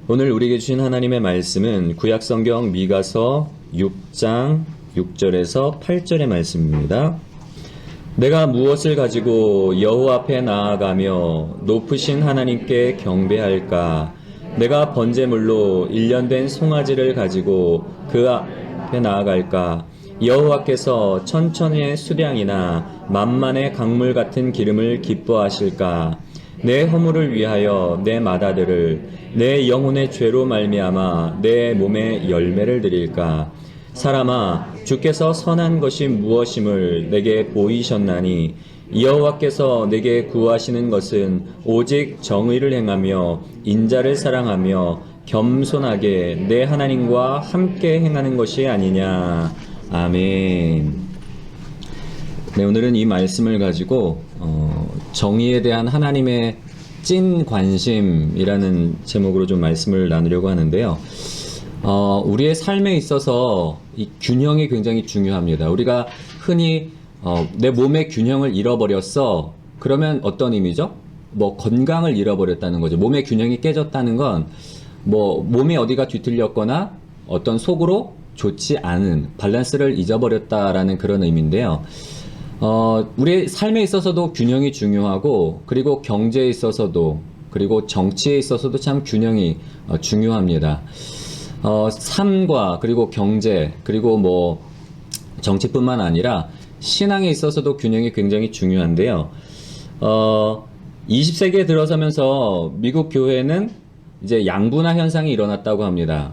오늘 우리에게 주신 하나님의 말씀은 구약성경 미가서 6장 6절에서 8절의 말씀입니다. 내가 무엇을 가지고 여호와 앞에 나아가며 높으신 하나님께 경배할까? 내가 번제물로 일련된 송아지를 가지고 그 앞에 나아갈까? 여호와께서 천천의 수량이나 만만의 강물 같은 기름을 기뻐하실까? 내 허물을 위하여 내 맏아들을 내 영혼의 죄로 말미암아 내 몸에 열매를 드릴까? 사람아, 주께서 선한 것이 무엇임을 내게 보이셨나니 여호와께서 내게 구하시는 것은 오직 정의를 행하며 인자를 사랑하며 겸손하게 내 하나님과 함께 행하는 것이 아니냐. 아멘. 네, 오늘은 이 말씀을 가지고 정의에 대한 하나님의 찐 관심이라는 제목으로 좀 말씀을 나누려고 하는데요. 우리의 삶에 있어서 이 균형이 굉장히 중요합니다. 우리가 흔히 내 몸의 균형을 잃어버렸어. 그러면 어떤 의미죠? 뭐 건강을 잃어버렸다는 거죠. 몸의 균형이 깨졌다는 건 뭐 몸이 어디가 뒤틀렸거나 어떤 속으로 좋지 않은 밸런스를 잊어버렸다라는 그런 의미인데요. 우리의 삶에 있어서도 균형이 중요하고, 그리고 경제에 있어서도, 그리고 정치에 있어서도 참 균형이 중요합니다. 삶과 그리고 경제, 그리고 뭐 정치뿐만 아니라 신앙에 있어서도 균형이 굉장히 중요한데요. 20세기에 들어서면서 미국 교회는 이제 양분화 현상이 일어났다고 합니다.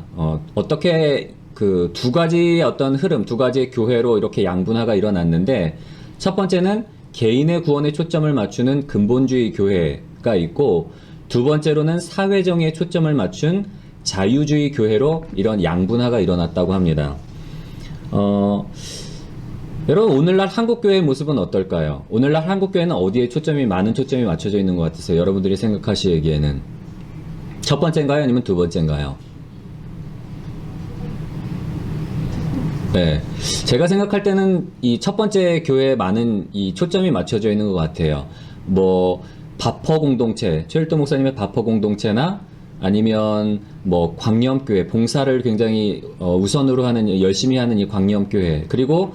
어떻게 그 두 가지의 어떤 흐름, 두 가지의 교회로 이렇게 양분화가 일어났는데, 첫 번째는 개인의 구원에 초점을 맞추는 근본주의 교회가 있고, 두 번째로는 사회정의에 초점을 맞춘 자유주의 교회로 이런 양분화가 일어났다고 합니다. 여러분, 오늘날 한국교회의 모습은 어떨까요? 오늘날 한국교회는 어디에 많은 초점이 맞춰져 있는 것 같으세요? 여러분들이 생각하시기에는 첫 번째인가요? 아니면 두 번째인가요? 네. 제가 생각할 때는 이 첫 번째 교회에 많은 이 초점이 맞춰져 있는 것 같아요. 뭐, 바퍼 공동체, 최일도 목사님의 바퍼 공동체나 아니면 뭐 광염교회, 봉사를 굉장히 우선으로 하는, 열심히 하는 이 광염교회, 그리고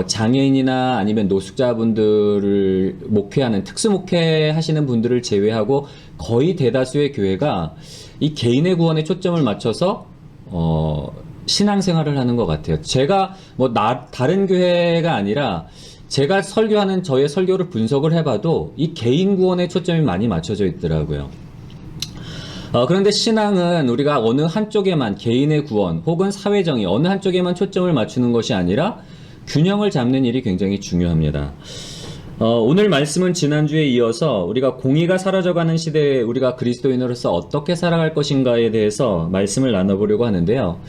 장애인이나 아니면 노숙자분들을 목회하는, 특수 목회 하시는 분들을 제외하고 거의 대다수의 교회가 이 개인의 구원에 초점을 맞춰서 신앙생활을 하는 것 같아요. 제가 뭐 다른 교회가 아니라 제가 설교하는 저의 설교를 분석을 해봐도 이 개인 구원에 초점이 많이 맞춰져 있더라고요. 그런데 신앙은 우리가 어느 한쪽에만, 개인의 구원 혹은 사회정의 어느 한쪽에만 초점을 맞추는 것이 아니라 균형을 잡는 일이 굉장히 중요합니다. 오늘 말씀은 지난주에 이어서 우리가 공의가 사라져가는 시대에 우리가 그리스도인으로서 어떻게 살아갈 것인가에 대해서 말씀을 나눠보려고 하는데요.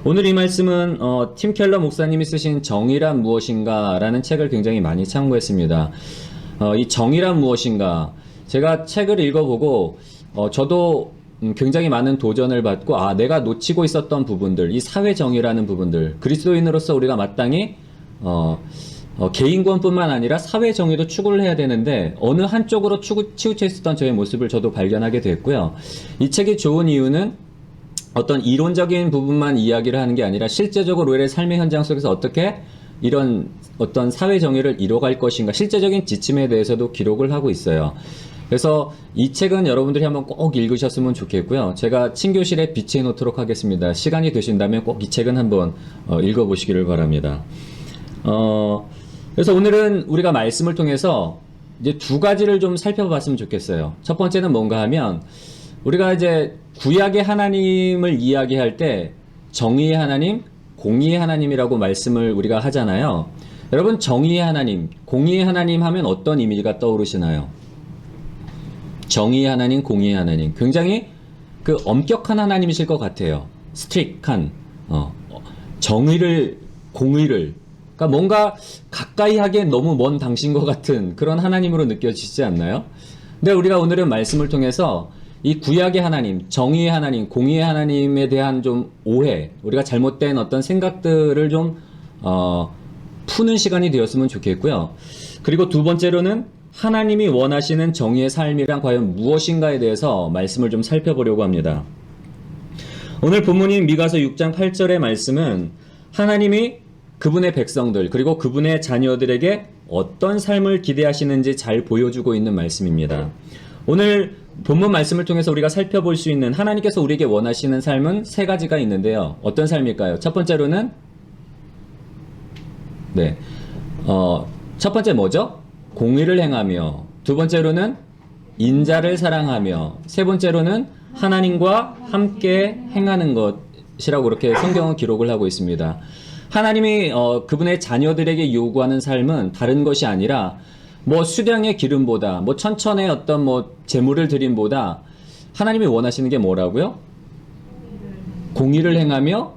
오늘 이 말씀은 팀 켈러 목사님이 쓰신 정의란 무엇인가 라는 책을 굉장히 많이 참고했습니다. 이 정의란 무엇인가, 제가 책을 읽어보고 저도 굉장히 많은 도전을 받고, 내가 놓치고 있었던 부분들, 이 사회정의라는 부분들, 그리스도인으로서 우리가 마땅히 개인 구원뿐만 아니라 사회정의도 추구를 해야 되는데 어느 한쪽으로 치우쳐 있었던 저의 모습을 저도 발견하게 됐고요. 이 책이 좋은 이유는 어떤 이론적인 부분만 이야기를 하는 게 아니라 실제적으로 우리의 삶의 현장 속에서 어떻게 이런 어떤 사회정의를 이뤄갈 것인가, 실제적인 지침에 대해서도 기록을 하고 있어요. 그래서 이 책은 여러분들이 한번 꼭 읽으셨으면 좋겠고요. 제가 친교실에 비치해 놓도록 하겠습니다. 시간이 되신다면 꼭 이 책은 한번 읽어보시기를 바랍니다. 그래서 오늘은 우리가 말씀을 통해서 이제 두 가지를 좀 살펴봤으면 좋겠어요. 첫 번째는 뭔가 하면, 우리가 이제 구약의 하나님을 이야기할 때 정의의 하나님, 공의의 하나님이라고 말씀을 우리가 하잖아요. 여러분, 정의의 하나님, 공의의 하나님 하면 어떤 이미지가 떠오르시나요? 정의의 하나님, 공의의 하나님, 굉장히 그 엄격한 하나님이실 것 같아요. 스트릭한, 정의를, 공의를, 그러니까 뭔가 가까이 하기엔 너무 먼 당신과 같은 그런 하나님으로 느껴지지 않나요? 근데 우리가 오늘은 말씀을 통해서 이 구약의 하나님, 정의의 하나님, 공의의 하나님에 대한 좀 오해, 우리가 잘못된 어떤 생각들을 좀 푸는 시간이 되었으면 좋겠고요. 그리고 두 번째로는 하나님이 원하시는 정의의 삶이란 과연 무엇인가에 대해서 말씀을 좀 살펴보려고 합니다. 오늘 본문인 미가서 6장 8절의 말씀은 하나님이 그분의 백성들 그리고 그분의 자녀들에게 어떤 삶을 기대하시는지 잘 보여주고 있는 말씀입니다. 오늘 본문 말씀을 통해서 우리가 살펴볼 수 있는 하나님께서 우리에게 원하시는 삶은 세 가지가 있는데요. 어떤 삶일까요? 첫 번째로는 첫 번째 뭐죠? 공의를 행하며, 두 번째로는 인자를 사랑하며, 세 번째로는 하나님과 함께 행하는 것이라고 그렇게 성경은 기록을 하고 있습니다. 하나님이 그분의 자녀들에게 요구하는 삶은 다른 것이 아니라 뭐 수량의 기름보다 뭐 천천의 어떤 뭐 제물을 드림보다 하나님이 원하시는 게 뭐라고요? 공의를 행하며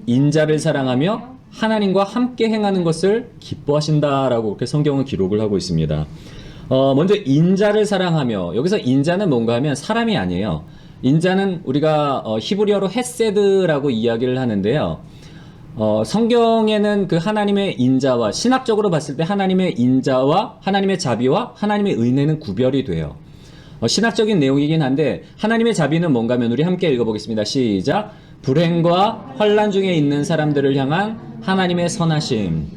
인자를 사랑하며 하나님과 함께 행하는 것을 기뻐하신다라고 그렇게 성경은 기록을 하고 있습니다. 먼저 인자를 사랑하며, 여기서 인자는 뭔가 하면 사람이 아니에요. 인자는 우리가 히브리어로 헤세드라고 이야기를 하는데요. 성경에는 그 하나님의 인자와, 신학적으로 봤을 때 하나님의 인자와 하나님의 자비와 하나님의 은혜는 구별이 돼요. 신학적인 내용이긴 한데 하나님의 자비는 뭔가 하면 우리 함께 읽어보겠습니다. 시작. 불행과 환난 중에 있는 사람들을 향한 하나님의 선하심.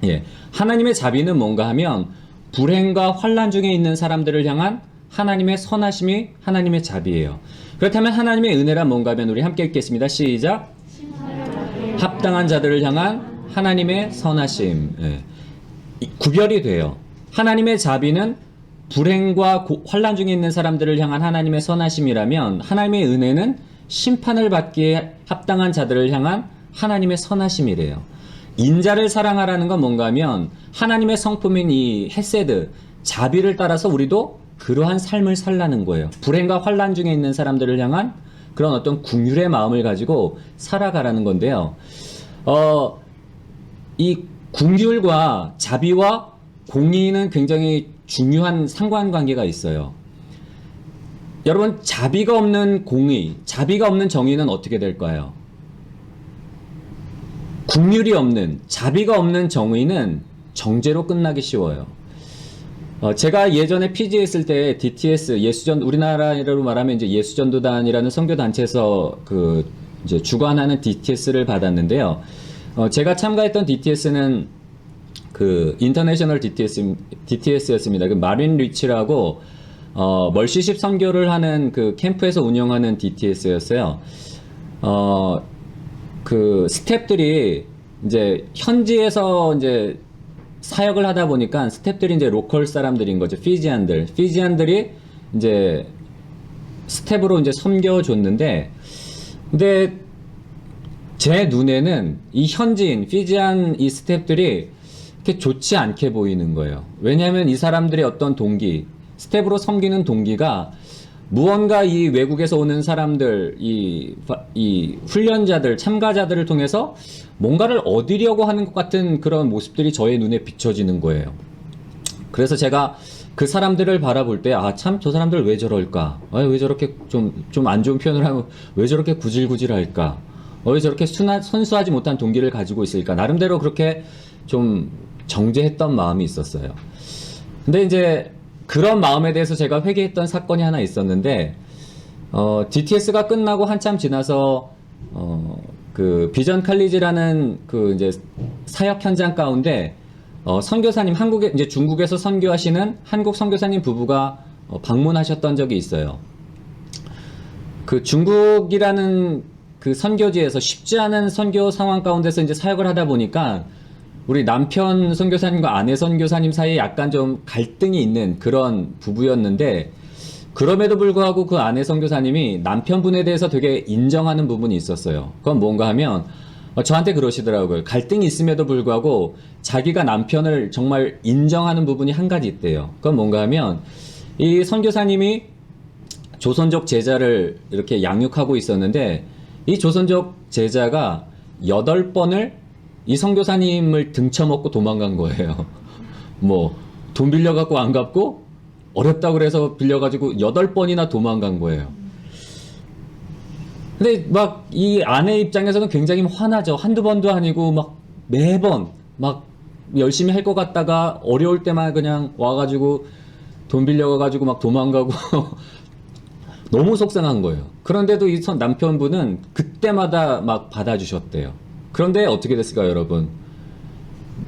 예, 하나님의 자비는 뭔가 하면 불행과 환난 중에 있는 사람들을 향한 하나님의 선하심이 하나님의 자비예요. 그렇다면 하나님의 은혜란 뭔가 하면 우리 함께 읽겠습니다. 시작. 합당한 자들을 향한 하나님의 선하심. 예. 구별이 돼요. 하나님의 자비는 불행과 환난 중에 있는 사람들을 향한 하나님의 선하심이라면 하나님의 은혜는 심판을 받기에 합당한 자들을 향한 하나님의 선하심이래요. 인자를 사랑하라는 건 뭔가 하면 하나님의 성품인 이 헤세드, 자비를 따라서 우리도 그러한 삶을 살라는 거예요. 불행과 환난 중에 있는 사람들을 향한 그런 어떤 긍휼의 마음을 가지고 살아가라는 건데요. 이 긍휼과 자비와 공의는 굉장히 중요한 상관관계가 있어요. 여러분, 자비가 없는 공의, 자비가 없는 정의는 어떻게 될까요? 긍휼이 없는, 자비가 없는 정의는 정죄로 끝나기 쉬워요. 제가 예전에 PG 했을 때 DTS, 예수전, 우리나라로 말하면 이제 예수전도단이라는 선교단체에서 이제 주관하는 DTS를 받았는데요. 제가 참가했던 DTS는 인터내셔널 DTS였습니다. 마린 리치라고, 멀시십 선교를 하는 그 캠프에서 운영하는 DTS였어요. 스태프들이 이제 현지에서 이제 사역을 하다 보니까 스태프들이 이제 로컬 사람들인 거죠. 피지안들이 이제 스텝으로 이제 섬겨줬는데, 근데 제 눈에는 이 현지인, 피지안 이 스태프들이 그렇게 좋지 않게 보이는 거예요. 왜냐하면 이 사람들의 어떤 동기, 스텝으로 섬기는 동기가 무언가 이 외국에서 오는 사람들, 이 훈련자들, 참가자들을 통해서 뭔가를 얻으려고 하는 것 같은 그런 모습들이 저의 눈에 비춰지는 거예요. 그래서 제가 그 사람들을 바라볼 때, 참, 저 사람들 왜 저럴까? 왜 저렇게 좀 안 좋은 표현을 하면 왜 저렇게 구질구질할까? 왜 저렇게 선수하지 못한 동기를 가지고 있을까? 나름대로 그렇게 좀 정죄했던 마음이 있었어요. 근데 이제 그런 마음에 대해서 제가 회개했던 사건이 하나 있었는데, DTS가 끝나고 한참 지나서, 비전 칼리지라는 이제 사역 현장 가운데, 선교사님, 이제 중국에서 선교하시는 한국 선교사님 부부가 방문하셨던 적이 있어요. 중국이라는 선교지에서 쉽지 않은 선교 상황 가운데서 이제 사역을 하다 보니까, 우리 남편 선교사님과 아내 선교사님 사이에 약간 좀 갈등이 있는 그런 부부였는데, 그럼에도 불구하고 그 아내 선교사님이 남편분에 대해서 되게 인정하는 부분이 있었어요. 그건 뭔가 하면 저한테 그러시더라고요. 갈등이 있음에도 불구하고 자기가 남편을 정말 인정하는 부분이 한 가지 있대요. 그건 뭔가 하면 이 선교사님이 조선족 제자를 이렇게 양육하고 있었는데, 이 조선족 제자가 8번을 이 선교사님을 등쳐먹고 도망간 거예요. 돈 빌려갖고 안 갚고, 어렵다고 그래서 빌려가지고 8번이나 도망간 거예요. 근데 이 아내 입장에서는 굉장히 화나죠. 한두 번도 아니고 매번 열심히 할 것 같다가 어려울 때만 그냥 와가지고 돈 빌려가지고 도망가고 너무 속상한 거예요. 그런데도 이 남편분은 그때마다 막 받아주셨대요. 그런데 어떻게 됐을까요, 여러분?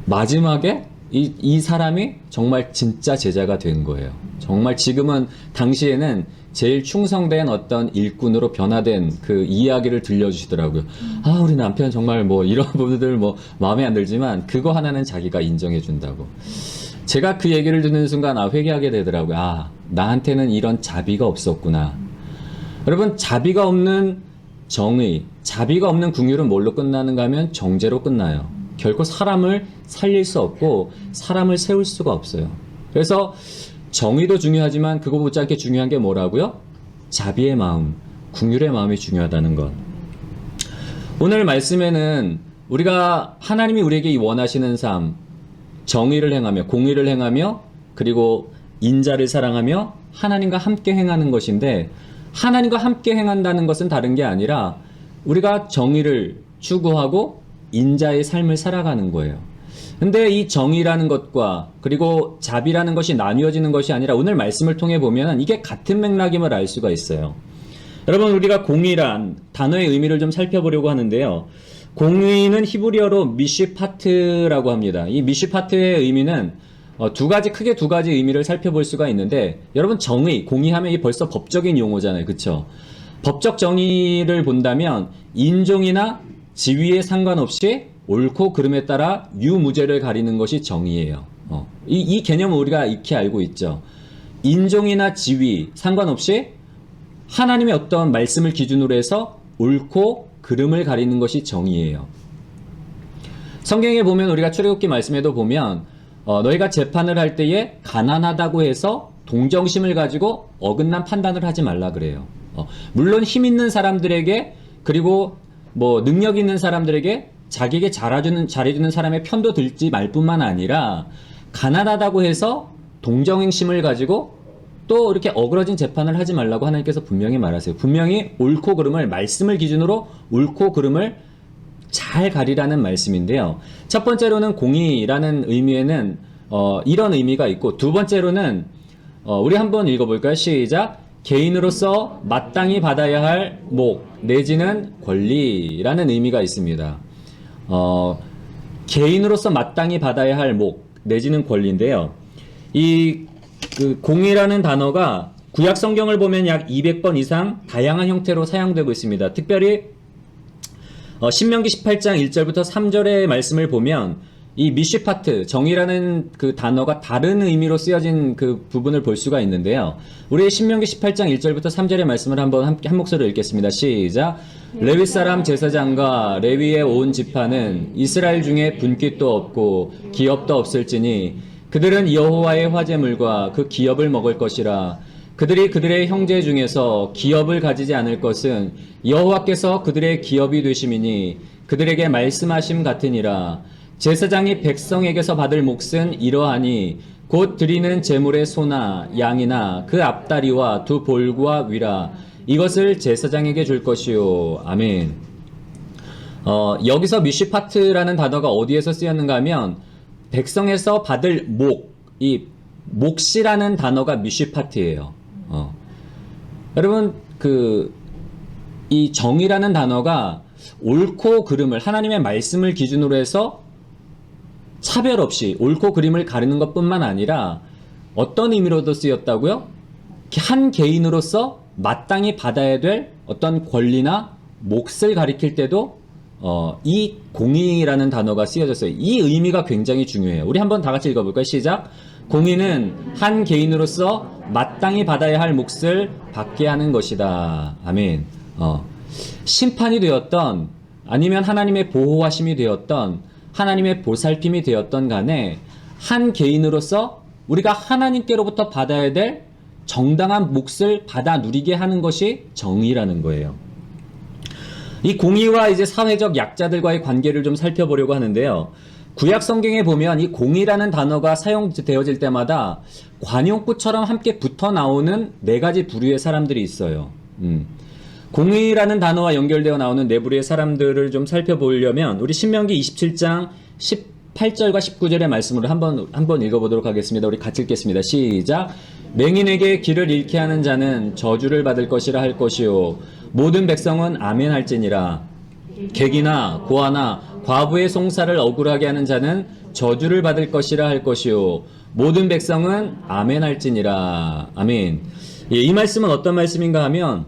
마지막에 이 사람이 정말 진짜 제자가 된 거예요. 정말 지금은 당시에는 제일 충성된 어떤 일꾼으로 변화된 그 이야기를 들려주시더라고요. 아, 우리 남편 정말 뭐 이런 부분들 뭐 마음에 안 들지만 그거 하나는 자기가 인정해 준다고. 제가 그 얘기를 듣는 순간 회개하게 되더라고요. 아, 나한테는 이런 자비가 없었구나. 여러분, 자비가 없는 정의, 자비가 없는 궁율은 뭘로 끝나는가 하면 정죄로 끝나요. 결코 사람을 살릴 수 없고 사람을 세울 수가 없어요. 그래서 정의도 중요하지만 그거 못지않게 중요한 게 뭐라고요? 자비의 마음, 궁율의 마음이 중요하다는 것. 오늘 말씀에는 우리가 하나님이 우리에게 원하시는 삶, 정의를 행하며 공의를 행하며 그리고 인자를 사랑하며 하나님과 함께 행하는 것인데, 하나님과 함께 행한다는 것은 다른 게 아니라 우리가 정의를 추구하고 인자의 삶을 살아가는 거예요. 근데 이 정의라는 것과 그리고 자비라는 것이 나뉘어지는 것이 아니라 오늘 말씀을 통해 보면 이게 같은 맥락임을 알 수가 있어요. 여러분, 우리가 공의란 단어의 의미를 좀 살펴보려고 하는데요. 공의는 히브리어로 미시파트라고 합니다. 이 미시파트의 의미는 크게 두 가지 의미를 살펴볼 수가 있는데, 여러분, 정의, 공의하면 이 벌써 법적인 용어잖아요. 그쵸? 법적 정의를 본다면 인종이나 지위에 상관없이 옳고 그름에 따라 유무죄를 가리는 것이 정의예요. 이 개념을 우리가 익히 알고 있죠. 인종이나 지위 상관없이 하나님의 어떤 말씀을 기준으로 해서 옳고 그름을 가리는 것이 정의예요. 성경에 보면 우리가 출애굽기 말씀에도 보면 너희가 재판을 할 때에 가난하다고 해서 동정심을 가지고 어긋난 판단을 하지 말라 그래요. 물론 힘 있는 사람들에게 그리고 뭐 능력 있는 사람들에게 자기에게 잘해주는 사람의 편도 들지 말 뿐만 아니라 가난하다고 해서 동정심을 가지고 또 이렇게 어그러진 재판을 하지 말라고 하나님께서 분명히 말하세요. 분명히 옳고 그름을, 말씀을 기준으로 옳고 그름을 잘 가리라는 말씀인데요. 첫 번째로는 공의라는 의미에는 이런 의미가 있고, 두 번째로는 우리 한번 읽어볼까요? 시작. 개인으로서 마땅히 받아야 할 목 내지는 권리라는 의미가 있습니다. 개인으로서 마땅히 받아야 할 목 내지는 권리인데요. 그 공의라는 단어가 구약 성경을 보면 약 200번 이상 다양한 형태로 사용되고 있습니다. 특별히 신명기 18장 1절부터 3절의 말씀을 보면 이 미시파트, 정의라는 그 단어가 다른 의미로 쓰여진 그 부분을 볼 수가 있는데요. 우리 신명기 18장 1절부터 3절의 말씀을 한번 한 목소리로 읽겠습니다. 시작. 레위 사람 제사장과 레위의 온 지파는 이스라엘 중에 분깃도 없고 기업도 없을지니 그들은 여호와의 화제물과 그 기업을 먹을 것이라. 그들이 그들의 형제 중에서 기업을 가지지 않을 것은 여호와께서 그들의 기업이 되심이니 그들에게 말씀하심 같으니라. 제사장이 백성에게서 받을 몫은 이러하니 곧 드리는 제물의 소나 양이나 그 앞다리와 두 볼과 위라. 이것을 제사장에게 줄 것이요. 아멘. 여기서 미시파트라는 단어가 어디에서 쓰였는가 하면 백성에서 받을 목, 이 몫이라는 단어가 미시파트예요. 여러분, 이 정의라는 단어가 옳고 그름을, 하나님의 말씀을 기준으로 해서 차별 없이 옳고 그름을 가리는 것뿐만 아니라 어떤 의미로도 쓰였다고요? 한 개인으로서 마땅히 받아야 될 어떤 권리나 몫을 가리킬 때도 이 공의라는 단어가 쓰여졌어요. 이 의미가 굉장히 중요해요. 우리 한번 다 같이 읽어볼까요? 시작. 공의는 한 개인으로서 마땅히 받아야 할 몫을 받게 하는 것이다. 아멘. 심판이 되었던 아니면 하나님의 보호하심이 되었던 하나님의 보살핌이 되었던 간에 한 개인으로서 우리가 하나님께로부터 받아야 될 정당한 몫을 받아 누리게 하는 것이 정의라는 거예요. 이 공의와 이제 사회적 약자들과의 관계를 좀 살펴보려고 하는데요. 구약 성경에 보면 이 공의라는 단어가 사용되어질 때마다 관용구처럼 함께 붙어 나오는 네 가지 부류의 사람들이 있어요. 공의라는 단어와 연결되어 나오는 네 부류의 사람들을 좀 살펴보려면 우리 신명기 27장 8절과 19절의 말씀으로 한번 읽어보도록 하겠습니다. 우리 같이 읽겠습니다. 시작. 맹인에게 길을 잃게 하는 자는 저주를 받을 것이라 할 것이요 모든 백성은 아멘 할지니라. 객이나 고아나 과부의 송사를 억울하게 하는 자는 저주를 받을 것이라 할 것이요 모든 백성은 아멘 할지니라. 아멘. 예, 이 말씀은 어떤 말씀인가 하면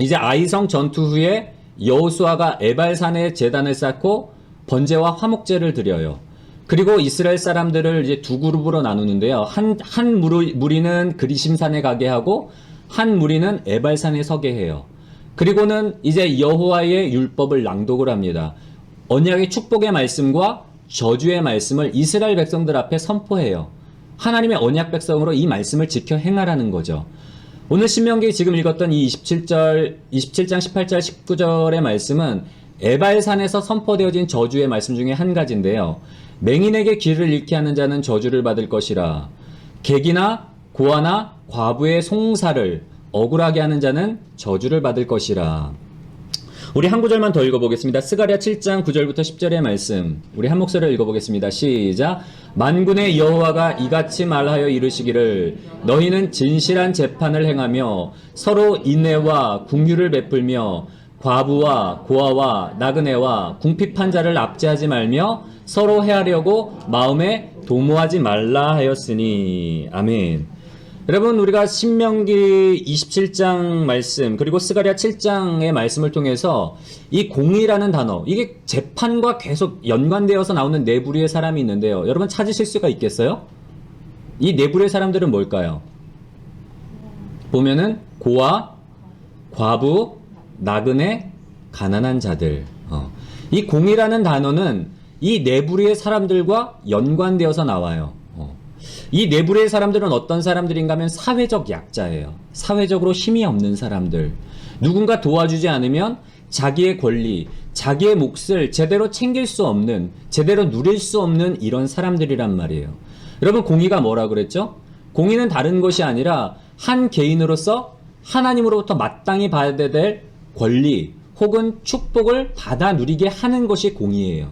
이제 아이성 전투 후에 여호수아가 에발산에 제단을 쌓고 번제와 화목제를 드려요. 그리고 이스라엘 사람들을 이제 두 그룹으로 나누는데요. 한 무리는 그리심산에 가게 하고 한 무리는 에발산에 서게 해요. 그리고는 이제 여호와의 율법을 낭독을 합니다. 언약의 축복의 말씀과 저주의 말씀을 이스라엘 백성들 앞에 선포해요. 하나님의 언약 백성으로 이 말씀을 지켜 행하라는 거죠. 오늘 신명기 지금 읽었던 이 27장 18절 19절의 말씀은 에발산에서 선포되어진 저주의 말씀 중에 한 가지인데요. 맹인에게 길을 잃게 하는 자는 저주를 받을 것이라. 객이나 고아나 과부의 송사를 억울하게 하는 자는 저주를 받을 것이라. 우리 한 구절만 더 읽어보겠습니다. 스가랴 7장 9절부터 10절의 말씀. 우리 한 목소리로 읽어보겠습니다. 시작. 만군의 여호와가 이같이 말하여 이르시기를 너희는 진실한 재판을 행하며 서로 인애와 긍휼을 베풀며 과부와 고아와 나그네와 궁핍한 자를 압제하지 말며 서로 해하려고 마음에 도모하지 말라 하였으니. 아멘. 여러분, 우리가 신명기 27장 말씀 그리고 스가랴 7장의 말씀을 통해서 이 공의라는 단어, 이게 재판과 계속 연관되어서 나오는 네 부류의 사람이 있는데요. 여러분 찾으실 수가 있겠어요? 이 네 부류의 사람들은 뭘까요? 보면은 고아, 과부, 나그네, 가난한 자들. 이 공의라는 단어는 이 네 부류의 사람들과 연관되어서 나와요. 이 네 부류의 사람들은 어떤 사람들인가 하면 사회적 약자예요. 사회적으로 힘이 없는 사람들. 누군가 도와주지 않으면 자기의 권리, 자기의 몫을 제대로 챙길 수 없는, 제대로 누릴 수 없는 이런 사람들이란 말이에요. 여러분, 공의가 뭐라 그랬죠? 공의는 다른 것이 아니라 한 개인으로서 하나님으로부터 마땅히 받아야 될 권리 혹은 축복을 받아 누리게 하는 것이 공의예요.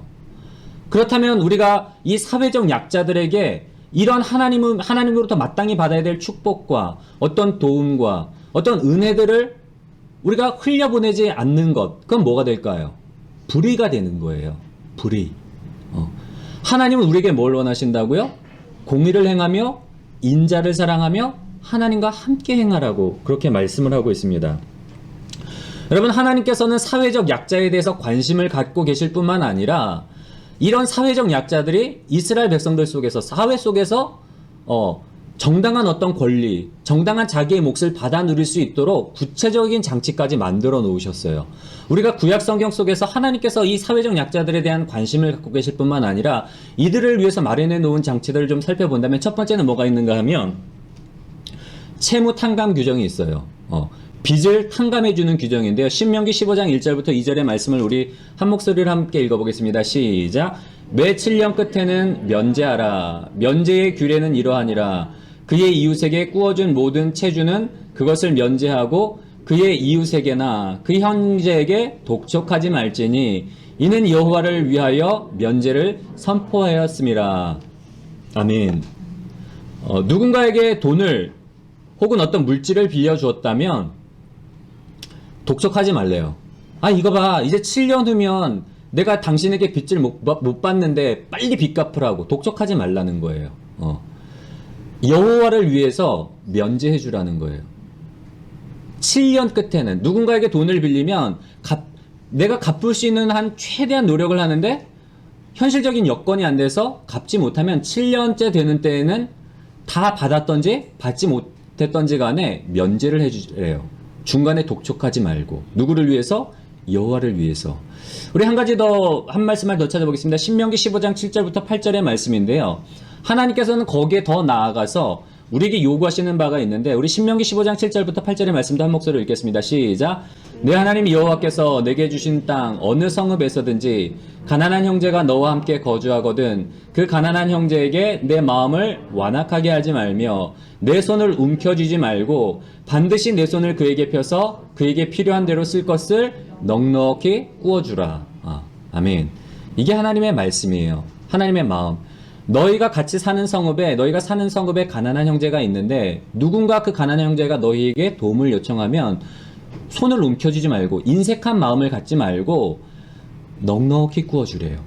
그렇다면 우리가 이 사회적 약자들에게 이런 하나님으로부터 마땅히 받아야 될 축복과 어떤 도움과 어떤 은혜들을 우리가 흘려보내지 않는 것, 그건 뭐가 될까요? 불의가 되는 거예요. 불의. 하나님은 우리에게 뭘 원하신다고요? 공의를 행하며 인자를 사랑하며 하나님과 함께 행하라고 그렇게 말씀을 하고 있습니다. 여러분, 하나님께서는 사회적 약자에 대해서 관심을 갖고 계실 뿐만 아니라 이런 사회적 약자들이 이스라엘 백성들 속에서, 사회 속에서 정당한 어떤 권리, 정당한 자기의 몫을 받아 누릴 수 있도록 구체적인 장치까지 만들어 놓으셨어요. 우리가 구약 성경 속에서 하나님께서 이 사회적 약자들에 대한 관심을 갖고 계실 뿐만 아니라 이들을 위해서 마련해 놓은 장치들을 좀 살펴본다면 첫 번째는 뭐가 있는가 하면 채무 탕감 규정이 있어요. 빚을 탕감해주는 규정인데요. 신명기 15장 1절부터 2절의 말씀을 우리 한 목소리로 함께 읽어보겠습니다. 시작. 매 7년 끝에는 면제하라. 면제의 규례는 이러하니라. 그의 이웃에게 꾸어준 모든 채주는 그것을 면제하고 그의 이웃에게나 그 형제에게 독촉하지 말지니 이는 여호와를 위하여 면제를 선포하였음이라. 아멘. 누군가에게 돈을 혹은 어떤 물질을 빌려주었다면 독촉하지 말래요. 아, 이거 봐. 이제 7년 후면 내가 당신에게 빚을 못 받는데 빨리 빚 갚으라고 독촉하지 말라는 거예요. 여호와를 위해서 면제해 주라는 거예요. 7년 끝에는 누군가에게 돈을 빌리면 내가 갚을 수 있는 한 최대한 노력을 하는데 현실적인 여건이 안 돼서 갚지 못하면 7년째 되는 때에는 다 받았던지 받지 못했던지 간에 면제를 해주래요. 중간에 독촉하지 말고. 누구를 위해서? 여호와를 위해서. 우리 한 가지 더, 한 말씀을 더 찾아보겠습니다. 신명기 15장 7절부터 8절의 말씀인데요. 하나님께서는 거기에 더 나아가서 우리에게 요구하시는 바가 있는데 우리 신명기 15장 7절부터 8절의 말씀도 한 목소리로 읽겠습니다. 시작. 내 하나님 여호와께서 내게 주신 땅 어느 성읍에서든지 가난한 형제가 너와 함께 거주하거든 그 가난한 형제에게 내 마음을 완악하게 하지 말며 내 손을 움켜쥐지 말고 반드시 내 손을 그에게 펴서 그에게 필요한 대로 쓸 것을 넉넉히 꾸어주라. 아멘. 이게 하나님의 말씀이에요. 하나님의 마음. 너희가 같이 사는 성읍에, 너희가 사는 성읍에 가난한 형제가 있는데 누군가 그 가난한 형제가 너희에게 도움을 요청하면 손을 움켜쥐지 말고 인색한 마음을 갖지 말고 넉넉히 구워주래요.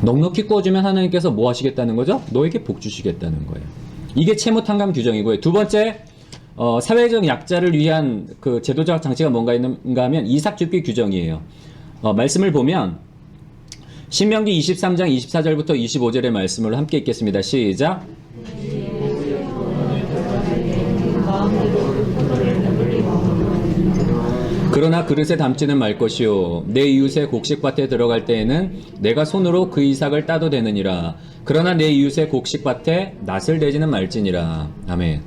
넉넉히 구워주면 하나님께서 뭐 하시겠다는 거죠? 너에게 복 주시겠다는 거예요. 이게 채무탕감 규정이고요. 두 번째, 사회적 약자를 위한 그 제도적 장치가 뭔가 있는가 하면 이삭줍기 규정이에요. 말씀을 보면 신명기 23장 24절부터 25절의 말씀을 함께 읽겠습니다. 시작. 그러나 그릇에 담지는 말 것이요 내 이웃의 곡식밭에 들어갈 때에는 내가 손으로 그 이삭을 따도 되느니라. 그러나 내 이웃의 곡식밭에 낫을 대지는 말지니라. 아멘.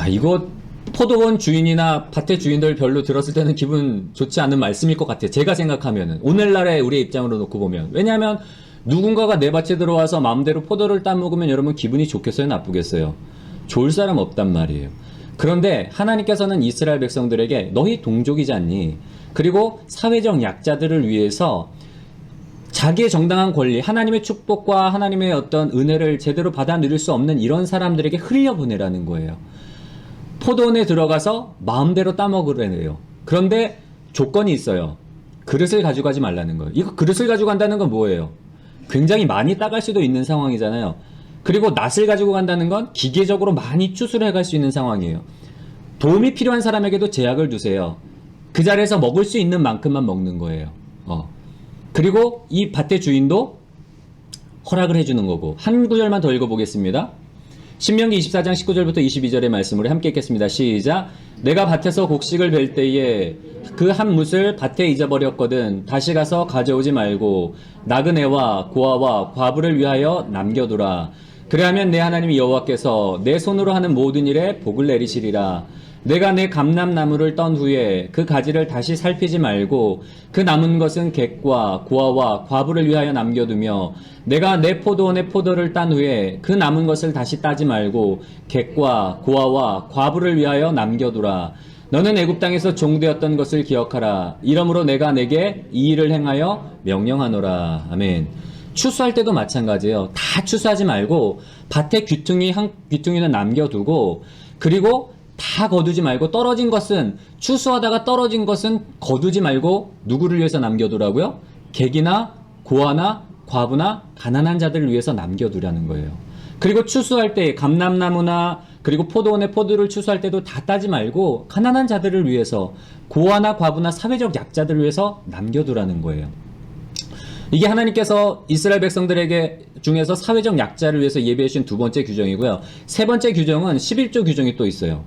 이거 포도원 주인이나 밭의 주인들 별로 들었을 때는 기분 좋지 않은 말씀일 것 같아요. 제가 생각하면은 오늘날의 우리의 입장으로 놓고 보면. 왜냐하면 누군가가 내 밭에 들어와서 마음대로 포도를 따먹으면 여러분 기분이 좋겠어요, 나쁘겠어요? 좋을 사람 없단 말이에요. 그런데 하나님께서는 이스라엘 백성들에게 너희 동족이지 않니? 그리고 사회적 약자들을 위해서 자기의 정당한 권리, 하나님의 축복과 하나님의 어떤 은혜를 제대로 받아 누릴 수 없는 이런 사람들에게 흘려보내라는 거예요. 포도원에 들어가서 마음대로 따먹으래요. 그런데 조건이 있어요. 그릇을 가져가지 말라는 거예요. 이거 그릇을 가져간다는 건 뭐예요? 굉장히 많이 따갈 수도 있는 상황이잖아요. 그리고 낫을 가지고 간다는 건 기계적으로 많이 추수를 해갈 수 있는 상황이에요. 도움이 필요한 사람에게도 제약을 두세요. 그 자리에서 먹을 수 있는 만큼만 먹는 거예요. 그리고 이 밭의 주인도 허락을 해주는 거고. 한 구절만 더 읽어보겠습니다. 신명기 24장 19절부터 22절의 말씀을 함께 읽겠습니다. 시작. 내가 밭에서 곡식을 벨 때에 그 한 뭇을 밭에 잊어버렸거든 다시 가서 가져오지 말고 나그네와 고아와 과부를 위하여 남겨두라. 그래하면 내 하나님 여호와께서 내 손으로 하는 모든 일에 복을 내리시리라. 내가 내 감람나무를 떤 후에 그 가지를 다시 살피지 말고 그 남은 것은 객과 고아와 과부를 위하여 남겨두며 내가 내 포도원의 포도를 딴 후에 그 남은 것을 다시 따지 말고 객과 고아와 과부를 위하여 남겨두라. 너는 애굽 땅에서 종되었던 것을 기억하라. 이러므로 내가 내게 이 일을 행하여 명령하노라. 아멘. 추수할 때도 마찬가지예요. 다 추수하지 말고 밭에 귀퉁이는 남겨두고 그리고 다 거두지 말고 떨어진 것은 추수하다가 떨어진 것은 거두지 말고 누구를 위해서 남겨두라고요? 객이나 고아나 과부나 가난한 자들을 위해서 남겨두라는 거예요. 그리고 추수할 때 감람나무나 그리고 포도원의 포도를 추수할 때도 다 따지 말고 가난한 자들을 위해서 고아나 과부나 사회적 약자들을 위해서 남겨두라는 거예요. 이게 하나님께서 이스라엘 백성들에게 중에서 사회적 약자를 위해서 예비해 주신 두 번째 규정이고요. 세 번째 규정은 11조 규정이 또 있어요.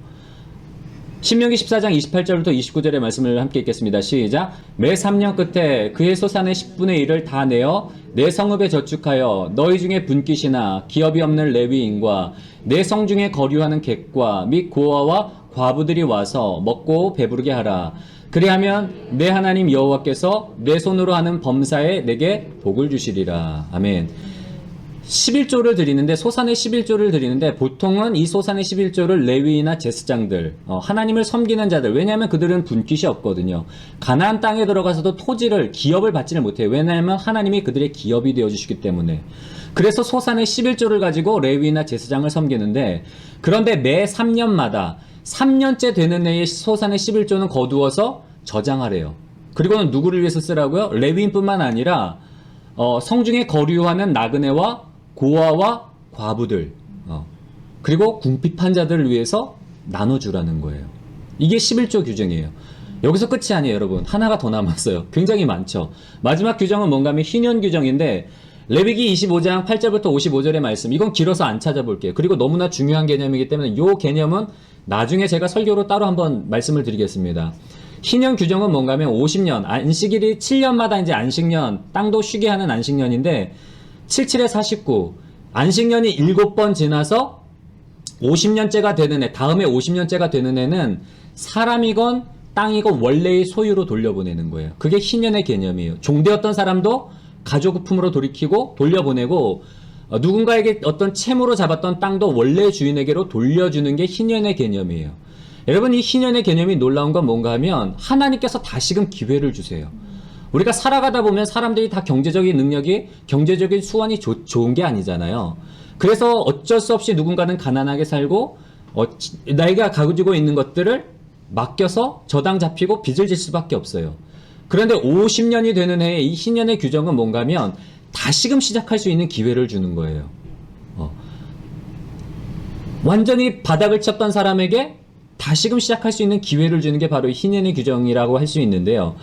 신명기 14장 28절부터 29절의 말씀을 함께 읽겠습니다. 시작. 매 3년 끝에 그의 소산의 10분의 1을 다 내어 내 성읍에 저축하여 너희 중에 분깃이나 기업이 없는 레위인과 내 성 중에 거류하는 객과 및 고아와 과부들이 와서 먹고 배부르게 하라. 그리하면 내 하나님 여호와께서 내 손으로 하는 범사에 내게 복을 주시리라. 아멘. 11조를 드리는데 소산의 11조를 드리는데 보통은 이 소산의 11조를 레위나 제사장들 하나님을 섬기는 자들 왜냐하면 그들은 분깃이 없거든요. 가나안 땅에 들어가서도 토지를 기업을 받지를 못해요. 왜냐하면 하나님이 그들의 기업이 되어주시기 때문에. 그래서 소산의 11조를 가지고 레위나 제사장을 섬기는데 그런데 매 3년마다 3년째 되는 해에 소산의 11조는 거두어서 저장하래요. 그리고는 누구를 위해서 쓰라고요? 레위인뿐만 아니라 성중에 거류하는 나그네와 고아와 과부들 그리고 궁핍한 자들을 위해서 나눠주라는 거예요. 이게 11조 규정이에요. 여기서 끝이 아니에요, 여러분. 하나가 더 남았어요. 굉장히 많죠. 마지막 규정은 뭔가 하면 희년 규정인데 레위기 25장 8절부터 55절의 말씀 이건 길어서 안 찾아볼게요. 그리고 너무나 중요한 개념이기 때문에 이 개념은 나중에 제가 설교로 따로 한번 말씀을 드리겠습니다. 희년 규정은 뭔가 하면 50년, 안식일이 7년마다 이제 안식년, 땅도 쉬게 하는 안식년인데 77에 49, 안식년이 7번 지나서 50년째가 되는 해, 다음에 50년째가 되는 해는 사람이건 땅이건 원래의 소유로 돌려보내는 거예요. 그게 희년의 개념이에요. 종되었던 사람도 가족품으로 돌이키고 돌려보내고 누군가에게 어떤 채무로 잡았던 땅도 원래 주인에게로 돌려주는 게 희년의 개념이에요. 여러분 이 희년의 개념이 놀라운 건 뭔가 하면 하나님께서 다시금 기회를 주세요. 우리가 살아가다 보면 사람들이 다 경제적인 능력이, 경제적인 수완이 좋은 게 아니잖아요. 그래서 어쩔 수 없이 누군가는 가난하게 살고, 나이가 가지고 있는 것들을 맡겨서 저당 잡히고 빚을 질 수밖에 없어요. 그런데 50년이 되는 해에 이 신년의 규정은 뭔가 하면 다시금 시작할 수 있는 기회를 주는 거예요. 완전히 바닥을 쳤던 사람에게 다시금 시작할 수 있는 기회를 주는 게 바로 신년의 규정이라고 할 수 있는데요.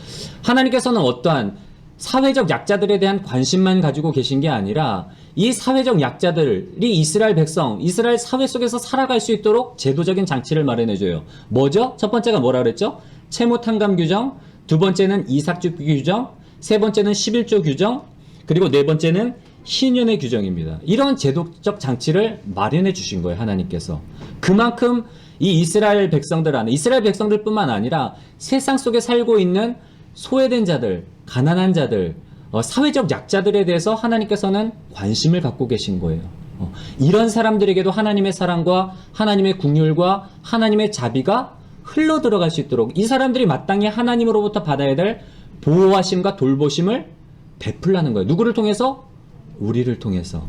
하나님께서는 어떠한 사회적 약자들에 대한 관심만 가지고 계신 게 아니라 이 사회적 약자들이 이스라엘 백성, 이스라엘 사회 속에서 살아갈 수 있도록 제도적인 장치를 마련해줘요. 뭐죠? 첫 번째가 뭐라 그랬죠? 채무탕감 규정, 두 번째는 이삭주기 규정, 세 번째는 11조 규정, 그리고 네 번째는 신년의 규정입니다. 이런 제도적 장치를 마련해 주신 거예요, 하나님께서. 그만큼 이 이스라엘 백성들 안에, 이스라엘 백성들뿐만 아니라 세상 속에 살고 있는 소외된 자들, 가난한 자들, 사회적 약자들에 대해서 하나님께서는 관심을 갖고 계신 거예요. 이런 사람들에게도 하나님의 사랑과 하나님의 긍휼과 하나님의 자비가 흘러 들어갈 수 있도록 이 사람들이 마땅히 하나님으로부터 받아야 될 보호하심과 돌보심을 베풀라는 거예요. 누구를 통해서? 우리를 통해서.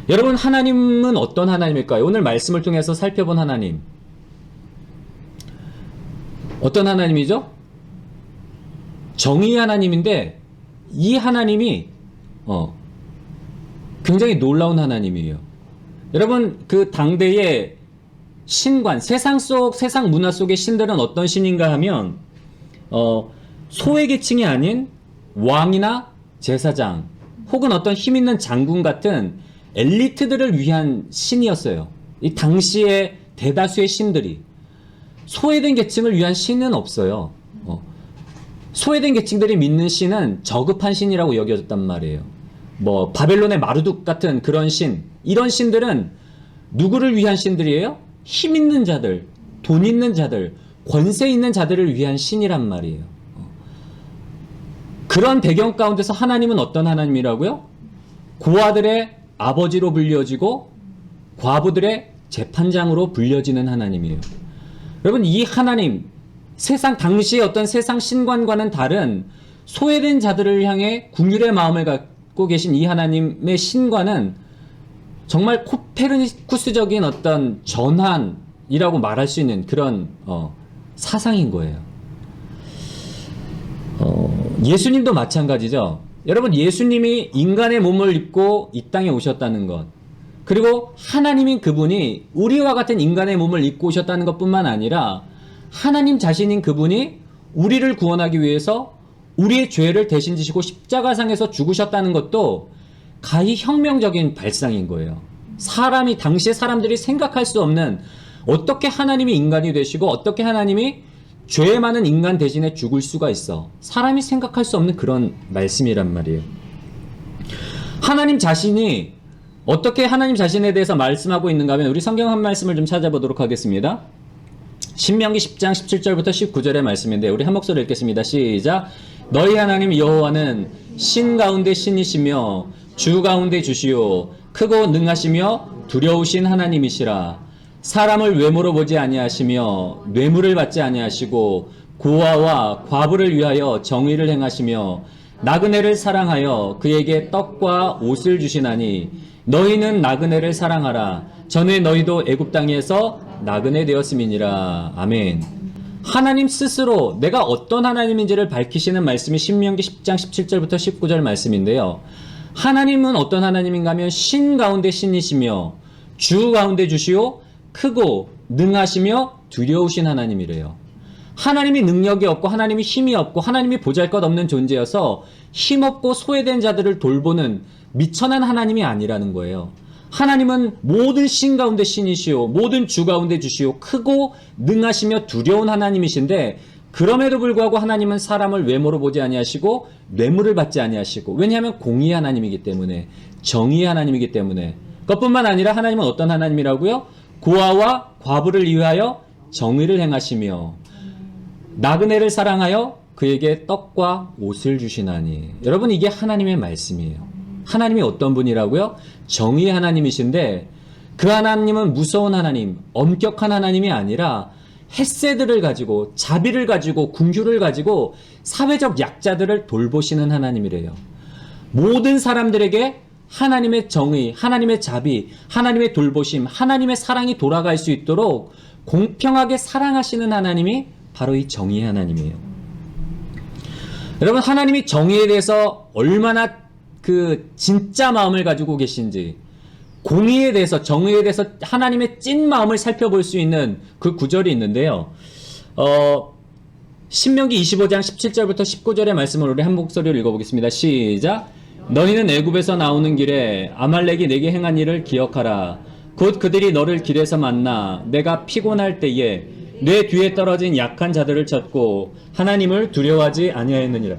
여러분, 하나님은 어떤 하나님일까요? 오늘 말씀을 통해서 살펴본 하나님. 어떤 하나님이죠? 정의의 하나님인데 이 하나님이 굉장히 놀라운 하나님이에요. 여러분, 그 당대의 신관, 세상 문화 속의 신들은 어떤 신인가 하면 소외계층이 아닌 왕이나 제사장 혹은 어떤 힘있는 장군 같은 엘리트들을 위한 신이었어요. 이 당시의 대다수의 신들이. 소외된 계층을 위한 신은 없어요. 소외된 계층들이 믿는 신은 저급한 신이라고 여겨졌단 말이에요. 뭐 바벨론의 마르둑 같은 그런 신, 이런 신들은 누구를 위한 신들이에요? 힘 있는 자들, 돈 있는 자들, 권세 있는 자들을 위한 신이란 말이에요. 그런 배경 가운데서 하나님은 어떤 하나님이라고요? 고아들의 아버지로 불려지고 과부들의 재판장으로 불려지는 하나님이에요. 여러분, 이 하나님, 당시의 어떤 세상 신관과는 다른 소외된 자들을 향해 긍휼의 마음을 갖고 계신 이 하나님의 신관은 정말 코페르니쿠스적인 어떤 전환이라고 말할 수 있는 그런 사상인 거예요. 예수님도 마찬가지죠. 여러분, 예수님이 인간의 몸을 입고 이 땅에 오셨다는 것, 그리고 하나님인 그분이 우리와 같은 인간의 몸을 입고 오셨다는 것뿐만 아니라 하나님 자신인 그분이 우리를 구원하기 위해서 우리의 죄를 대신 지시고 십자가상에서 죽으셨다는 것도 가히 혁명적인 발상인 거예요. 당시의 사람들이 생각할 수 없는, 어떻게 하나님이 인간이 되시고 어떻게 하나님이 죄 많은 인간 대신에 죽을 수가 있어. 사람이 생각할 수 없는 그런 말씀이란 말이에요. 하나님 자신이 어떻게 하나님 자신에 대해서 말씀하고 있는가 하면 우리 성경 한 말씀을 좀 찾아보도록 하겠습니다. 신명기 10장 17절부터 19절의 말씀인데 우리 한 목소리 읽겠습니다. 시작. 너희 하나님 여호와는 신 가운데 신이시며 주 가운데 주시오 크고 능하시며 두려우신 하나님이시라. 사람을 외모로 보지 아니하시며 뇌물을 받지 아니하시고 고아와 과부를 위하여 정의를 행하시며 나그네를 사랑하여 그에게 떡과 옷을 주시나니 너희는 나그네를 사랑하라. 전에 너희도 애굽 땅에서 나그네 되었음이니라. 아멘. 하나님 스스로 내가 어떤 하나님인지를 밝히시는 말씀이 신명기 10장 17절부터 19절 말씀인데요. 하나님은 어떤 하나님인가 하면 신 가운데 신이시며 주 가운데 주시오 크고 능하시며 두려우신 하나님이래요. 하나님이 능력이 없고 하나님이 힘이 없고 하나님이 보잘것없는 존재여서 힘없고 소외된 자들을 돌보는 미천한 하나님이 아니라는 거예요. 하나님은 모든 신 가운데 신이시오 모든 주 가운데 주시오 크고 능하시며 두려운 하나님이신데 그럼에도 불구하고 하나님은 사람을 외모로 보지 아니하시고 뇌물을 받지 아니하시고, 왜냐하면 공의 하나님이기 때문에, 정의 하나님이기 때문에. 그것뿐만 아니라 하나님은 어떤 하나님이라고요? 고아와 과부를 위하여 정의를 행하시며 나그네를 사랑하여 그에게 떡과 옷을 주시나니. 여러분, 이게 하나님의 말씀이에요. 하나님이 어떤 분이라고요? 정의의 하나님이신데 그 하나님은 무서운 하나님, 엄격한 하나님이 아니라 햇세들을 가지고 자비를 가지고 궁휼을 가지고 사회적 약자들을 돌보시는 하나님이래요. 모든 사람들에게 하나님의 정의, 하나님의 자비, 하나님의 돌보심, 하나님의 사랑이 돌아갈 수 있도록 공평하게 사랑하시는 하나님이 바로 이 정의의 하나님이에요. 여러분, 하나님이 정의에 대해서 얼마나 그 진짜 마음을 가지고 계신지, 공의에 대해서, 정의에 대해서 하나님의 찐 마음을 살펴볼 수 있는 그 구절이 있는데요. 신명기 25장 17절부터 19절의 말씀을 우리 한 목소리로 읽어보겠습니다. 시작. 너희는 애굽에서 나오는 길에 아말렉이 내게 행한 일을 기억하라. 곧 그들이 너를 길에서 만나 내가 피곤할 때에 내 뒤에 떨어진 약한 자들을 쳤고 하나님을 두려워하지 아니하였느니라.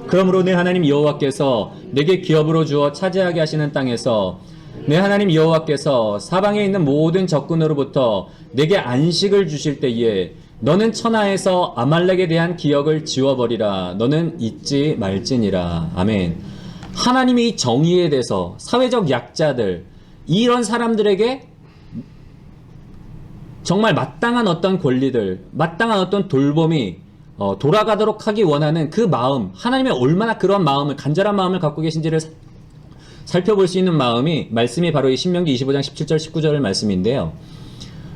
그러므로 내 하나님 여호와께서 내게 기업으로 주어 차지하게 하시는 땅에서 내 하나님 여호와께서 사방에 있는 모든 적군으로부터 내게 안식을 주실 때에 너는 천하에서 아말렉에 대한 기억을 지워버리라. 너는 잊지 말지니라. 아멘. 하나님이 정의에 대해서 사회적 약자들, 이런 사람들에게 정말 마땅한 어떤 권리들, 마땅한 어떤 돌봄이 돌아가도록 하기 원하는 그 마음, 하나님의 얼마나 그런 마음을, 간절한 마음을 갖고 계신지를 살펴볼 수 있는 말씀이 바로 이 신명기 25장 17절 19절 말씀인데요.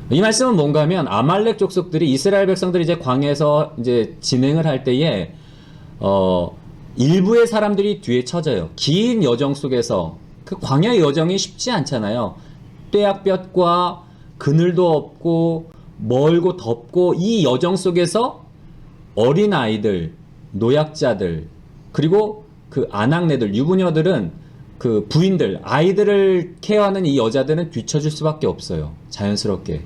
이 말씀은 뭔가 하면 아말렉 족속들이, 이스라엘 백성들이 이제 광야에서 이제 진행을 할 때에 일부의 사람들이 뒤에 쳐져요. 긴 여정 속에서, 그 광야의 여정이 쉽지 않잖아요. 떼약볕과 그늘도 없고 멀고 덥고, 이 여정 속에서 어린 아이들, 노약자들, 그리고 그 아낙네들, 유부녀들은, 그 부인들, 아이들을 케어하는 이 여자들은 뒤처질 수밖에 없어요. 자연스럽게.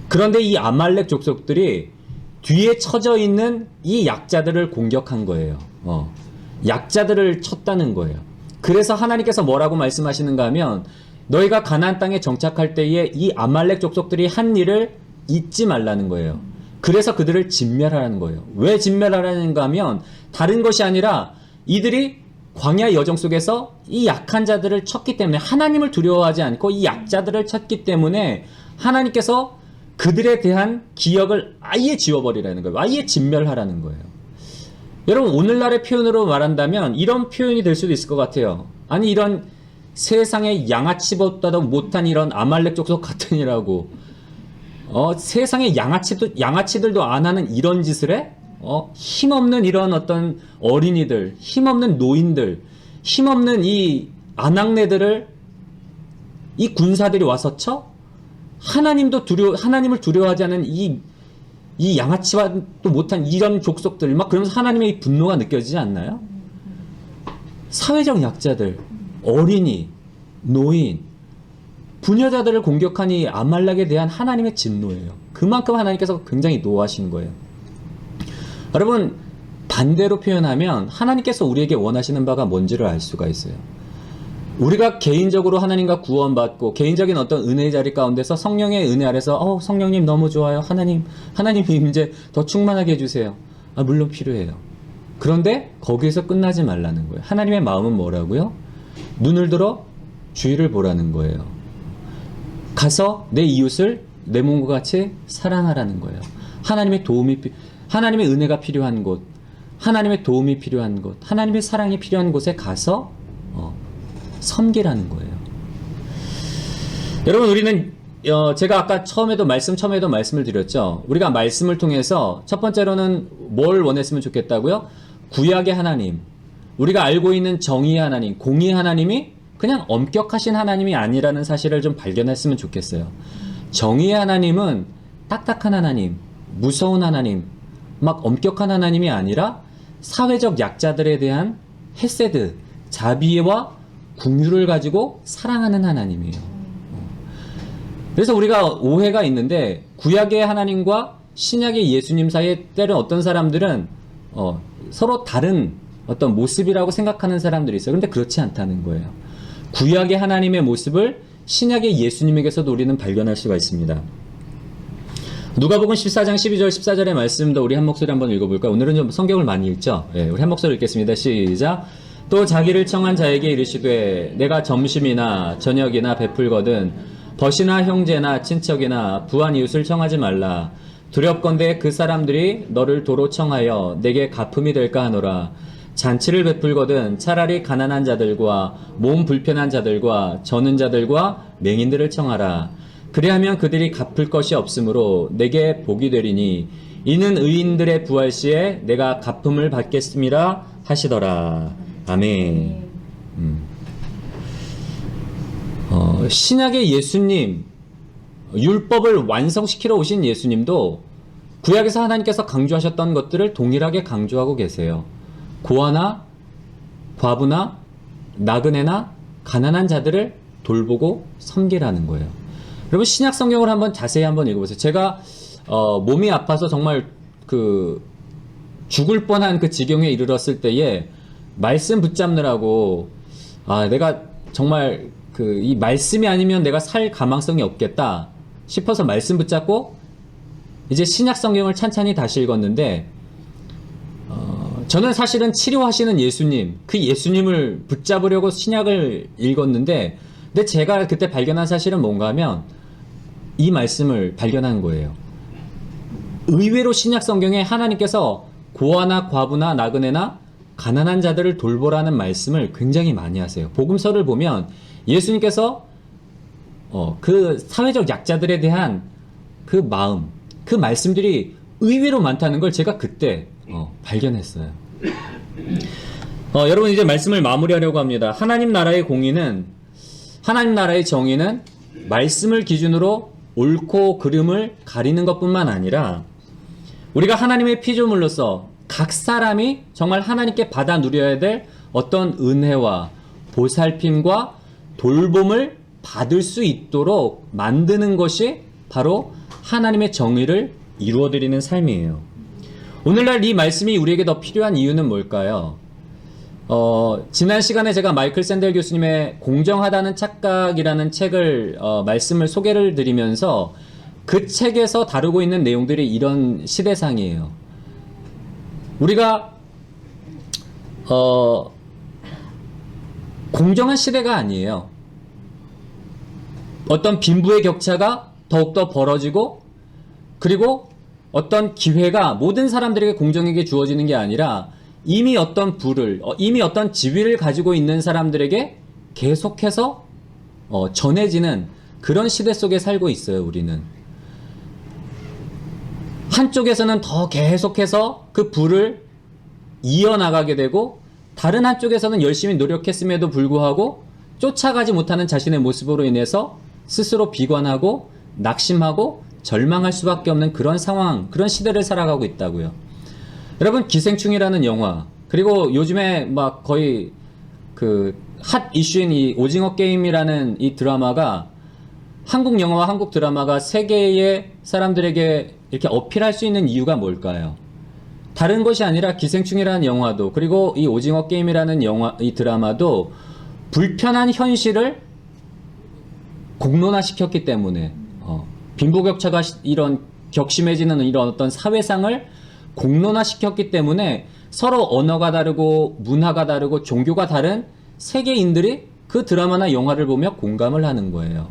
그런데 이 아말렉 족속들이 뒤에 처져 있는 이 약자들을 공격한 거예요. 약자들을 쳤다는 거예요. 그래서 하나님께서 뭐라고 말씀하시는가 하면, 너희가 가나안 땅에 정착할 때에 이 아말렉 족속들이 한 일을 잊지 말라는 거예요. 그래서 그들을 진멸하라는 거예요. 왜 진멸하라는가 하면, 다른 것이 아니라 이들이 광야 여정 속에서 이 약한 자들을 쳤기 때문에, 하나님을 두려워하지 않고 이 약자들을 쳤기 때문에 하나님께서 그들에 대한 기억을 아예 지워버리라는 거예요. 아예 진멸하라는 거예요. 여러분, 오늘날의 표현으로 말한다면 이런 표현이 될 수도 있을 것 같아요. 아니, 이런 세상의 양아치보다도 못한 이런 아말렉 족속 같으니라고, 세상의 양아치들도 안 하는 이런 짓을 해? 힘없는 이런 어떤 어린이들, 힘없는 노인들, 힘없는 이 아낙네들을 이 군사들이 와서 쳐? 하나님을 두려워하지 않은 이 양아치와도 못한 이런 족속들, 막 그러면서 하나님의 이 분노가 느껴지지 않나요? 사회적 약자들, 어린이, 노인, 부녀자들을 공격한 이 아말렉에 대한 하나님의 진노예요. 그만큼 하나님께서 굉장히 노하신 거예요. 여러분, 반대로 표현하면 하나님께서 우리에게 원하시는 바가 뭔지를 알 수가 있어요. 우리가 개인적으로 하나님과 구원받고 개인적인 어떤 은혜의 자리 가운데서 성령의 은혜 아래서 성령님 너무 좋아요. 하나님 이제 더 충만하게 해주세요. 물론 필요해요. 그런데 거기에서 끝나지 말라는 거예요. 하나님의 마음은 뭐라고요? 눈을 들어 주위를 보라는 거예요. 가서 내 이웃을 내 몸과 같이 사랑하라는 거예요. 하나님의 은혜가 필요한 곳, 하나님의 도움이 필요한 곳, 하나님의 사랑이 필요한 곳에 가서 섬기라는 거예요. 여러분, 우리는 제가 아까 처음에도 말씀을 드렸죠. 우리가 말씀을 통해서 첫 번째로는 뭘 원했으면 좋겠다고요? 구약의 하나님, 우리가 알고 있는 정의의 하나님, 공의의 하나님이 그냥 엄격하신 하나님이 아니라는 사실을 좀 발견했으면 좋겠어요. 정의의 하나님은 딱딱한 하나님, 무서운 하나님, 막 엄격한 하나님이 아니라 사회적 약자들에 대한 헤세드, 자비와 궁유를 가지고 사랑하는 하나님이에요. 그래서 우리가 오해가 있는데, 구약의 하나님과 신약의 예수님 사이에 때는 어떤 사람들은 서로 다른 어떤 모습이라고 생각하는 사람들이 있어요. 그런데 그렇지 않다는 거예요. 구약의 하나님의 모습을 신약의 예수님에게서도 우리는 발견할 수가 있습니다. 누가복음 14장 12절 14절의 말씀도 우리 한 목소리 한번 읽어볼까요? 오늘은 좀 성경을 많이 읽죠? 우리 한 목소리 읽겠습니다. 시작. 또 자기를 청한 자에게 이르시되 내가 점심이나 저녁이나 베풀거든 벗이나 형제나 친척이나 부한 이웃을 청하지 말라. 두렵건대 그 사람들이 너를 도로 청하여 내게 갚음이 될까 하노라. 잔치를 베풀거든 차라리 가난한 자들과 몸 불편한 자들과 저는 자들과 맹인들을 청하라. 그리하면 그들이 갚을 것이 없으므로 내게 복이 되리니 이는 의인들의 부활 시에 내가 갚음을 받겠음이라 하시더라. 아멘. 신약의 예수님, 율법을 완성시키러 오신 예수님도 구약에서 하나님께서 강조하셨던 것들을 동일하게 강조하고 계세요. 고아나 과부나 나그네나 가난한 자들을 돌보고 섬기라는 거예요. 여러분 신약 성경을 한번 자세히 한번 읽어보세요. 제가 몸이 아파서 정말 죽을 뻔한 그 지경에 이르렀을 때에 말씀 붙잡느라고 내가 정말 이 말씀이 아니면 내가 살 가망성이 없겠다 싶어서 말씀 붙잡고 이제 신약 성경을 찬찬히 다시 읽었는데 저는 사실은 치료하시는 예수님, 그 예수님을 붙잡으려고 신약을 읽었는데 근데 제가 그때 발견한 사실은 뭔가 하면 이 말씀을 발견한 거예요. 의외로 신약 성경에 하나님께서 고아나 과부나 나그네나 가난한 자들을 돌보라는 말씀을 굉장히 많이 하세요. 복음서를 보면 예수님께서 그 사회적 약자들에 대한 그 마음, 그 말씀들이 의외로 많다는 걸 제가 그때 발견했어요. 여러분 이제 말씀을 마무리하려고 합니다. 하나님 나라의 공의는, 하나님 나라의 정의는 말씀을 기준으로 옳고 그름을 가리는 것뿐만 아니라 우리가 하나님의 피조물로서 각 사람이 정말 하나님께 받아 누려야 될 어떤 은혜와 보살핌과 돌봄을 받을 수 있도록 만드는 것이 바로 하나님의 정의를 이루어드리는 삶이에요. 오늘날 이 말씀이 우리에게 더 필요한 이유는 뭘까요? 지난 시간에 제가 마이클 샌델 교수님의 공정하다는 착각이라는 책을 말씀을 소개를 드리면서 그 책에서 다루고 있는 내용들이 이런 시대상이에요. 우리가 공정한 시대가 아니에요. 어떤 빈부의 격차가 더욱더 벌어지고 그리고 어떤 기회가 모든 사람들에게 공정하게 주어지는 게 아니라 이미 어떤 부를, 이미 어떤 지위를 가지고 있는 사람들에게 계속해서 전해지는 그런 시대 속에 살고 있어요, 우리는. 한쪽에서는 더 계속해서 그 부를 이어나가게 되고 다른 한쪽에서는 열심히 노력했음에도 불구하고 쫓아가지 못하는 자신의 모습으로 인해서 스스로 비관하고 낙심하고 절망할 수밖에 없는 그런 상황, 그런 시대를 살아가고 있다고요. 여러분 기생충이라는 영화, 그리고 요즘에 막 거의 그 핫 이슈인 이 오징어 게임이라는 이 드라마가, 한국 영화와 한국 드라마가 세계의 사람들에게 이렇게 어필할 수 있는 이유가 뭘까요? 다른 것이 아니라 기생충이라는 영화도, 그리고 이 오징어 게임이라는 영화, 이 드라마도 불편한 현실을 공론화시켰기 때문에, 빈부격차가 이런 격심해지는 이런 어떤 사회상을 공론화시켰기 때문에 서로 언어가 다르고 문화가 다르고 종교가 다른 세계인들이 그 드라마나 영화를 보며 공감을 하는 거예요.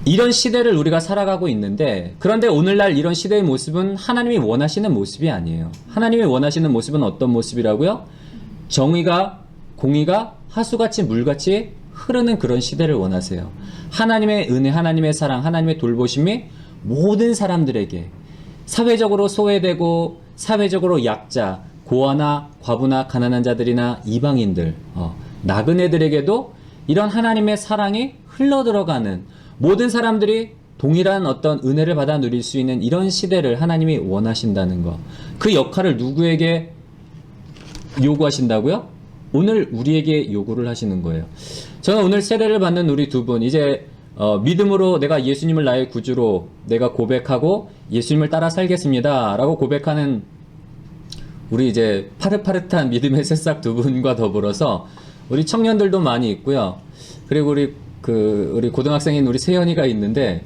이런 시대를 우리가 살아가고 있는데, 그런데 오늘날 이런 시대의 모습은 하나님이 원하시는 모습이 아니에요. 하나님이 원하시는 모습은 어떤 모습이라고요? 정의가, 공의가 하수같이 물같이 흐르는 그런 시대를 원하세요. 하나님의 은혜, 하나님의 사랑, 하나님의 돌보심이 모든 사람들에게, 사회적으로 소외되고 사회적으로 약자, 고아나 과부나 가난한 자들이나 이방인들, 나그네들에게도 이런 하나님의 사랑이 흘러들어가는, 모든 사람들이 동일한 어떤 은혜를 받아 누릴 수 있는 이런 시대를 하나님이 원하신다는 것. 그 역할을 누구에게 요구하신다고요? 오늘 우리에게 요구를 하시는 거예요. 저는 오늘 세례를 받는 우리 두 분, 이제 믿음으로 내가 예수님을 나의 구주로 내가 고백하고 예수님을 따라 살겠습니다 라고 고백하는 우리 이제 파릇파릇한 믿음의 새싹 두 분과 더불어서 우리 청년들도 많이 있고요. 그리고 우리 고등학생인 우리 세연이가 있는데,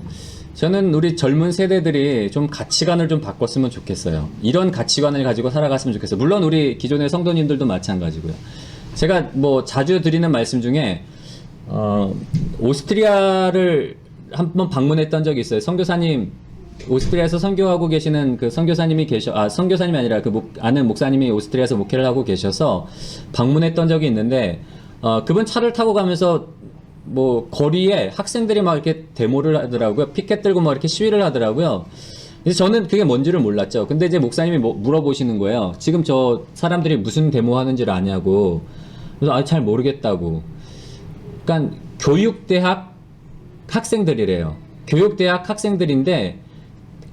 저는 우리 젊은 세대들이 좀 가치관을 좀 바꿨으면 좋겠어요. 이런 가치관을 가지고 살아갔으면 좋겠어요. 물론 우리 기존의 성도님들도 마찬가지고요. 제가 뭐 자주 드리는 말씀 중에 오스트리아를 한번 방문했던 적이 있어요. 선교사님 오스트리아에서 선교하고 계시는 그 선교사님이 선교사님이 아니라 아는 목사님이 오스트리아에서 목회를 하고 계셔서 방문했던 적이 있는데, 그분 차를 타고 가면서 뭐 거리에 학생들이 막 이렇게 데모를 하더라고요. 피켓 들고 막 이렇게 시위를 하더라고요. 그래서 저는 그게 뭔지를 몰랐죠. 근데 이제 목사님이 물어보시는 거예요. 지금 저 사람들이 무슨 데모 하는지를 아냐고. 그래서 잘 모르겠다고. 그러니까 교육대학 학생들이래요. 교육대학 학생들인데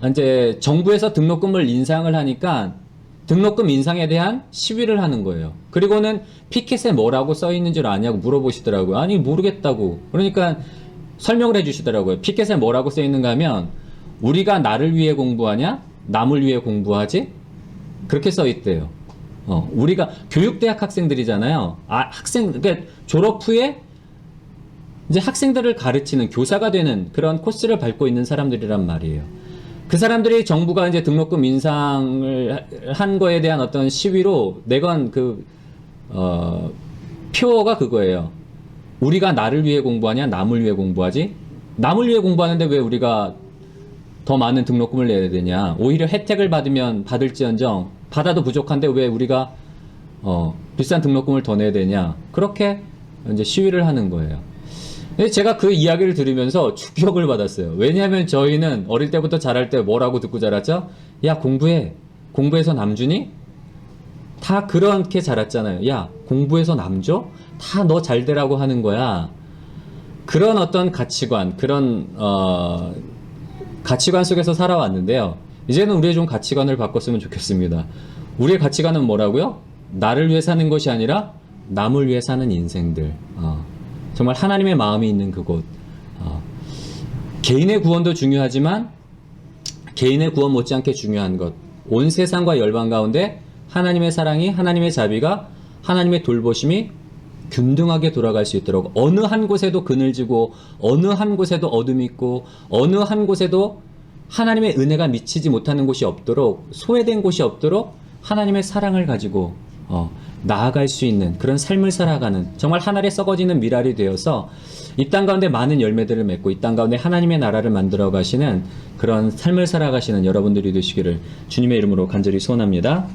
이제 정부에서 등록금을 인상을 하니까 등록금 인상에 대한 시위를 하는 거예요. 그리고는 피켓에 뭐라고 써 있는 줄 아냐고 물어보시더라고요. 아니 모르겠다고. 그러니까 설명을 해주시더라고요. 피켓에 뭐라고 써 있는가 하면 우리가 나를 위해 공부하냐? 남을 위해 공부하지? 그렇게 써 있대요. 우리가 교육대학 학생들이잖아요. 그러니까 졸업 후에 이제 학생들을 가르치는 교사가 되는 그런 코스를 밟고 있는 사람들이란 말이에요. 그 사람들이 정부가 이제 등록금 인상을 한 거에 대한 어떤 시위로 내건 표어가 그거예요. 우리가 나를 위해 공부하냐? 남을 위해 공부하지? 남을 위해 공부하는데 왜 우리가 더 많은 등록금을 내야 되냐? 오히려 혜택을 받을지언정 받아도 부족한데 왜 우리가 비싼 등록금을 더 내야 되냐? 그렇게 이제 시위를 하는 거예요. 근데 제가 그 이야기를 들으면서 충격을 받았어요. 왜냐하면 저희는 어릴 때부터 자랄 때 뭐라고 듣고 자랐죠? 야, 공부해. 공부해서 남 주니? 다 그렇게 자랐잖아요. 야, 공부해서 남 줘? 다 너 잘 되라고 하는 거야. 그런 어떤 가치관, 그런 가치관 속에서 살아왔는데요. 이제는 우리의 좀 가치관을 바꿨으면 좋겠습니다. 우리의 가치관은 뭐라고요? 나를 위해 사는 것이 아니라 남을 위해 사는 인생들. 정말 하나님의 마음이 있는 그곳. 개인의 구원도 중요하지만 개인의 구원 못지않게 중요한 것. 온 세상과 열방 가운데 하나님의 사랑이, 하나님의 자비가, 하나님의 돌보심이 균등하게 돌아갈 수 있도록 어느 한 곳에도 그늘지고 어느 한 곳에도 어둠이 있고 어느 한 곳에도 하나님의 은혜가 미치지 못하는 곳이 없도록, 소외된 곳이 없도록 하나님의 사랑을 가지고 나아갈 수 있는 그런 삶을 살아가는 정말 하늘에 썩어지는 미랄이 되어서 이 땅 가운데 많은 열매들을 맺고 이 땅 가운데 하나님의 나라를 만들어 가시는 그런 삶을 살아가시는 여러분들이 되시기를 주님의 이름으로 간절히 소원합니다.